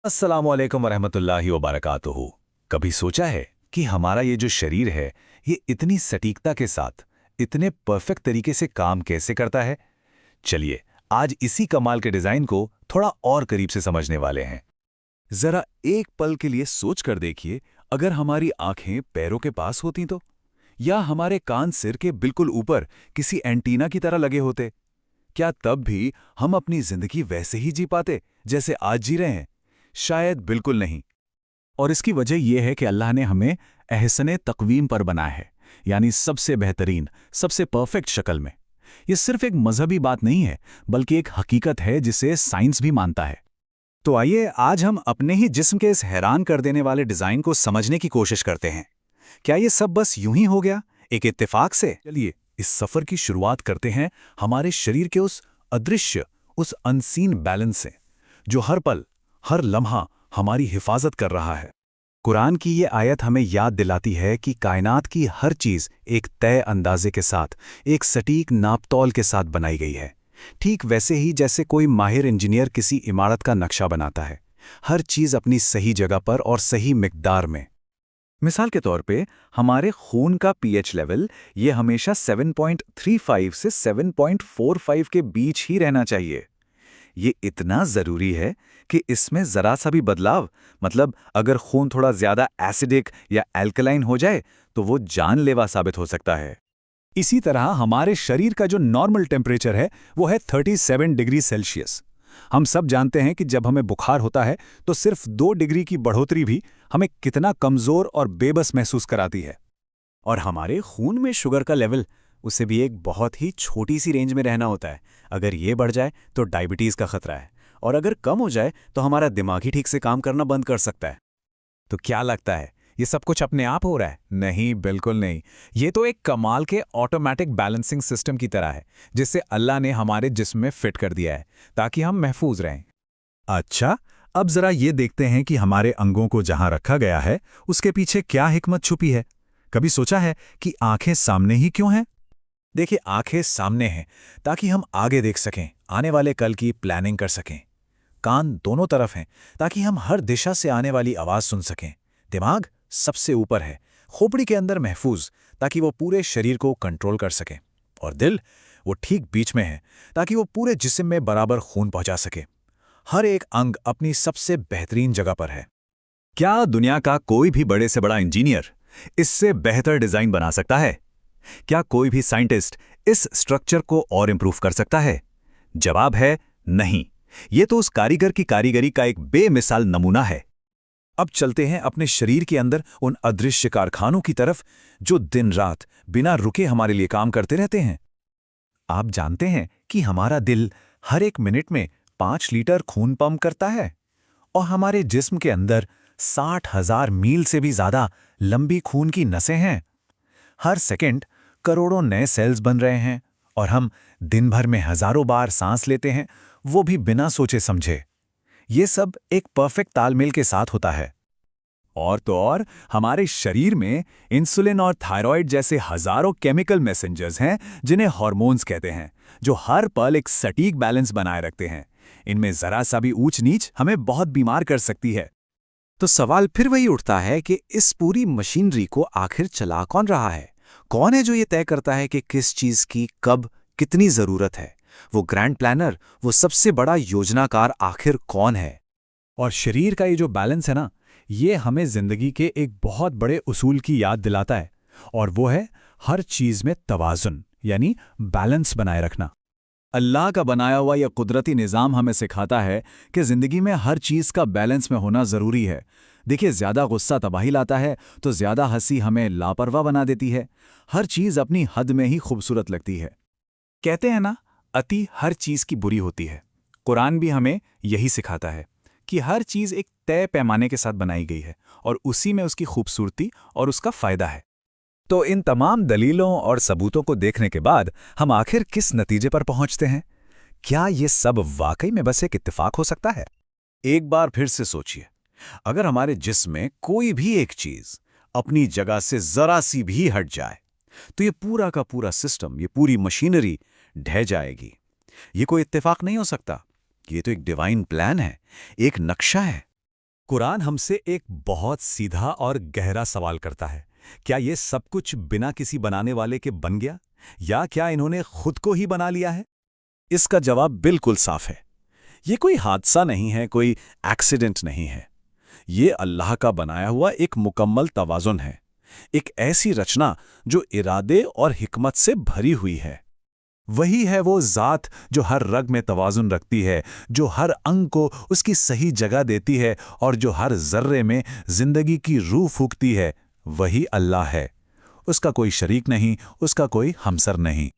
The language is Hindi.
अस्सलामुअलैकुम वरहमतुल्लाहि वबरकातुहू। कभी सोचा है कि हमारा ये जो शरीर है, ये इतनी सटीकता के साथ, इतने परफेक्ट तरीके से काम कैसे करता है? चलिए, आज इसी कमाल के डिज़ाइन को थोड़ा और करीब से समझने वाले हैं। जरा एक पल के लिए सोच कर देखिए, अगर हमारी आंखें पैरों के पास होती तो, या हमारे कान सिर के बिल्कुल ऊपर किसी एंटीना की तरह लगे होते, क्या तब भी हम अपनी जिंदगी वैसे ही जी पाते जैसे आज जी रहे हैं? शायद बिल्कुल नहीं। और इसकी वजह यह है कि अल्लाह ने हमें एहसने तकवीम पर बनाया है, यानी सबसे बेहतरीन, सबसे परफेक्ट शक्ल में। यह सिर्फ एक मजहबी बात नहीं है, बल्कि एक हकीकत है जिसे साइंस भी मानता है। तो आइए आज हम अपने ही जिस्म के इस हैरान कर देने वाले डिज़ाइन को समझने की कोशिश करते हैं। क्या ये सब बस यूं ही हो गया, एक इत्तेफाक से? चलिए इस सफर की शुरुआत करते हैं हमारे शरीर के उस अदृश्य, उस अनसीन बैलेंस से, जो हर पल, हर लम्हा हमारी हिफाजत कर रहा है। कुरान की ये आयत हमें याद दिलाती है कि कायनात की हर चीज़ एक तय अंदाजे के साथ, एक सटीक नापतौल के साथ बनाई गई है। ठीक वैसे ही जैसे कोई माहिर इंजीनियर किसी इमारत का नक्शा बनाता है, हर चीज़ अपनी सही जगह पर और सही मिकदार में। मिसाल के तौर पे हमारे खून का पीएच लेवल ये हमेशा 7.35 से 7.45 के बीच ही रहना चाहिए। ये इतना ज़रूरी है कि इसमें ज़रा सा भी बदलाव, मतलब अगर खून थोड़ा ज़्यादा एसिडिक या एल्कलाइन हो जाए तो वो जानलेवा साबित हो सकता है। इसी तरह हमारे शरीर का जो नॉर्मल टेम्परेचर है वो है 37 डिग्री सेल्सियस। हम सब जानते हैं कि जब हमें बुखार होता है तो सिर्फ 2 डिग्री की बढ़ोतरी भी हमें कितना कमज़ोर और बेबस महसूस कराती है। और हमारे खून में शुगर का लेवल, उसे भी एक बहुत ही छोटी सी रेंज में रहना होता है। अगर ये बढ़ जाए तो डायबिटीज़ का खतरा है, और अगर कम हो जाए तो हमारा दिमाग ही ठीक से काम करना बंद कर सकता है। तो क्या लगता है ये सब कुछ अपने आप हो रहा है? नहीं, बिल्कुल नहीं। ये तो एक कमाल के ऑटोमेटिक बैलेंसिंग सिस्टम की तरह है, जिसे अल्लाह ने हमारे जिस्म में फिट कर दिया है ताकि हम महफूज रहें। अच्छा, अब जरा ये देखते हैं कि हमारे अंगों को जहां रखा गया है उसके पीछे क्या हिकमत छुपी है। कभी सोचा है कि आंखें सामने ही क्यों हैं? देखिए, आंखें सामने हैं ताकि हम आगे देख सकें, आने वाले कल की प्लानिंग कर सकें। कान दोनों तरफ हैं ताकि हम हर दिशा से आने वाली आवाज़ सुन सकें। दिमाग सबसे ऊपर है, खोपड़ी के अंदर महफूज, ताकि वो पूरे शरीर को कंट्रोल कर सके। और दिल, वो ठीक बीच में है ताकि वो पूरे जिस्म में बराबर खून पहुंचा सके। हर एक अंग अपनी सबसे बेहतरीन जगह पर है। क्या दुनिया का कोई भी बड़े से बड़ा इंजीनियर इससे बेहतर डिजाइन बना सकता है? क्या कोई भी साइंटिस्ट इस स्ट्रक्चर को और इंप्रूव कर सकता है? जवाब है नहीं। ये तो उस कारीगर की कारीगरी का एक बेमिसाल नमूना है। अब चलते हैं अपने शरीर के अंदर उन अदृश्य कारखानों की तरफ, जो दिन रात बिना रुके हमारे लिए काम करते रहते हैं। आप जानते हैं कि हमारा दिल हर एक मिनट में 5 लीटर खून पंप करता है, और हमारे जिस्म के अंदर 60,000 मील से भी ज्यादा लंबी खून की नसें हैं। हर सेकंड करोड़ों नए सेल्स बन रहे हैं, और हम दिन भर में हजारों बार सांस लेते हैं, वो भी बिना सोचे समझे। ये सब एक परफेक्ट तालमेल के साथ होता है। और तो और हमारे शरीर में इंसुलिन और थायराइड जैसे हजारों केमिकल मैसेंजर्स हैं, जिन्हें हार्मोन्स कहते हैं, जो हर पल एक सटीक बैलेंस बनाए रखते हैं। इनमें जरा सा भी ऊंच नीच हमें बहुत बीमार कर सकती है। तो सवाल फिर वही उठता है कि इस पूरी मशीनरी को आखिर चला कौन रहा है? कौन है जो ये तय करता है कि किस चीज की कब कितनी जरूरत है? वो ग्रैंड प्लानर, वो सबसे बड़ा योजनाकार आखिर कौन है? और शरीर का ये जो बैलेंस है ना, ये हमें जिंदगी के एक बहुत बड़े उसूल की याद दिलाता है, और वो है हर चीज में तवाज़ुन, यानी बैलेंस बनाए रखना। अल्लाह का बनाया हुआ यह कुदरती निज़ाम हमें सिखाता है कि ज़िंदगी में हर चीज़ का बैलेंस में होना ज़रूरी है। देखिए, ज़्यादा गुस्सा तबाही लाता है, तो ज़्यादा हंसी हमें लापरवाह बना देती है। हर चीज़ अपनी हद में ही खूबसूरत लगती है। कहते हैं ना, अति हर चीज़ की बुरी होती है। कुरान भी हमें यही सिखाता है कि हर चीज़ एक तय पैमाने के साथ बनाई गई है, और उसी में उसकी खूबसूरती और उसका फ़ायदा है। तो इन तमाम दलीलों और सबूतों को देखने के बाद हम आखिर किस नतीजे पर पहुंचते हैं? क्या ये सब वाकई में बस एक इत्तेफाक हो सकता है? एक बार फिर से सोचिए, अगर हमारे जिस्म में कोई भी एक चीज अपनी जगह से जरा सी भी हट जाए, तो ये पूरा का पूरा सिस्टम, ये पूरी मशीनरी ढह जाएगी। ये कोई इत्तेफाक नहीं हो सकता, ये तो एक डिवाइन प्लान है, एक नक्शा है। कुरान हमसे एक बहुत सीधा और गहरा सवाल करता है, क्या ये सब कुछ बिना किसी बनाने वाले के बन गया, या क्या इन्होंने खुद को ही बना लिया है? इसका जवाब बिल्कुल साफ है। ये कोई हादसा नहीं है, कोई एक्सीडेंट नहीं है। ये अल्लाह का बनाया हुआ एक मुकम्मल तवाज़ुन है, एक ऐसी रचना जो इरादे और हिकमत से भरी हुई है। वही है वो ज़ात जो हर रग में तवाज़ुन रखती है, जो हर अंग को उसकी सही जगह देती है और जो हर ज़र्रे में ज़िंदगी की रूह फूंकती है। वही अल्लाह है। उसका कोई शरीक नहीं, उसका कोई हमसर नहीं।